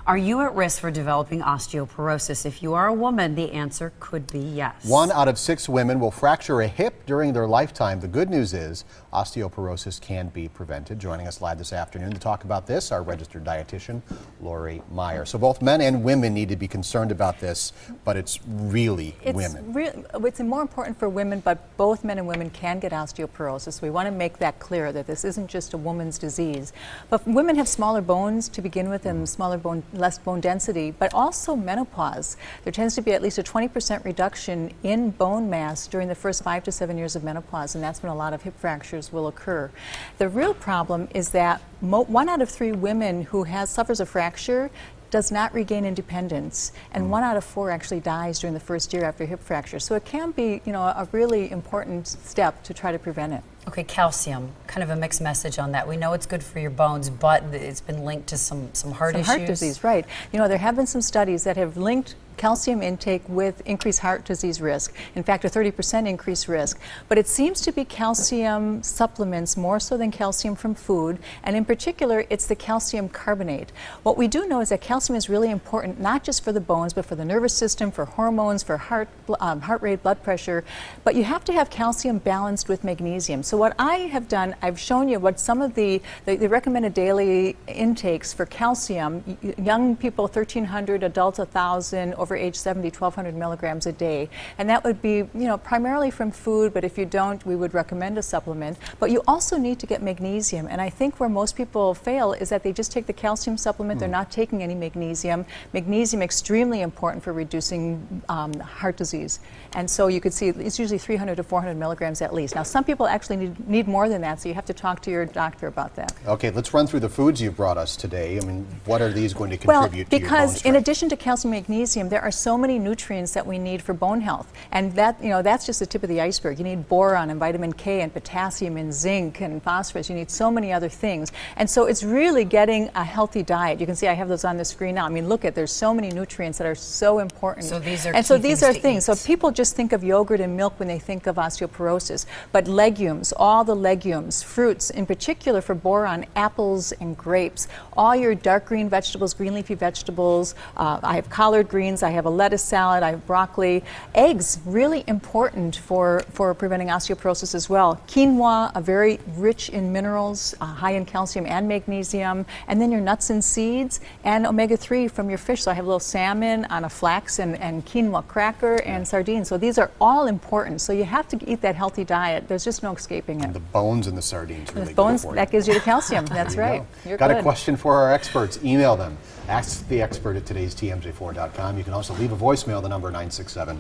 Are you at risk for developing osteoporosis? If you are a woman, the answer could be yes. 1 out of 6 women will fracture a hip during their lifetime. The good news is osteoporosis can be prevented. Joining us live this afternoon to talk about this, our registered dietitian, Lori Meyer. So both men and women need to be concerned about this, but it's really women. It's more important for women, but both men and women can get osteoporosis. We want to make that clear, that this isn't just a woman's disease. But women have smaller bones to begin with and less bone density, but also menopause. There tends to be at least a 20% reduction in bone mass during the first 5 to 7 years of menopause, and that's when a lot of hip fractures will occur. The real problem is that 1 out of 3 women who suffers a fracture does not regain independence, and 1 out of 4 actually dies during the first year after hip fracture. So it can be, a really important step to try to prevent it. Okay, calcium, kind of a mixed message on that. We know it's good for your bones, but it's been linked to some heart issues. Heart disease, right. There have been some studies that have linked calcium intake with increased heart disease risk. In fact, a 30% increased risk. But it seems to be calcium supplements more so than calcium from food, and in particular, it's the calcium carbonate. What we do know is that calcium is really important, not just for the bones, but for the nervous system, for hormones, for heart rate, blood pressure. But you have to have calcium balanced with magnesium. So what I have done, I've shown you what some of the recommended daily intakes for calcium. Young people, 1,300, adults, 1,000, over age 70, 1,200 milligrams a day. And that would be, primarily from food, but if you don't, we would recommend a supplement. But you also need to get magnesium. And I think where most people fail is that they just take the calcium supplement, they're not taking any magnesium. Magnesium extremely important for reducing heart disease. And so you could see it's usually 300 to 400 milligrams at least. Now, some people actually need more than that, so you have to talk to your doctor about that. Okay, let's run through the foods you've brought us today. I mean, what are these going to contribute to your bone because strength? in addition to calcium and magnesium, there are so many nutrients that we need for bone health. And that, that's just the tip of the iceberg. You need boron and vitamin K and potassium and zinc and phosphorus. You need so many other things. And so it's really getting a healthy diet. You can see I have those on the screen now. I mean, look there's so many nutrients that are so important. So these are things. So people just think of yogurt and milk when they think of osteoporosis. But legumes, all the legumes, fruits, in particular for boron, apples and grapes, all your dark green vegetables, green leafy vegetables. I have collard greens, I have a lettuce salad, I have broccoli. Eggs, really important for preventing osteoporosis as well. Quinoa, very rich in minerals, high in calcium and magnesium. And then your nuts and seeds and omega-3 from your fish. So I have a little salmon on a flax and quinoa cracker and sardines. So these are all important. So you have to eat that healthy diet. There's just no escaping it. And the bones in the sardines really the bones, good for you. that gives you the calcium. That's right. You're Got good. a question for our experts? Email them. Ask the expert at today'stmj4.com. You can also leave a voicemail, the number 967.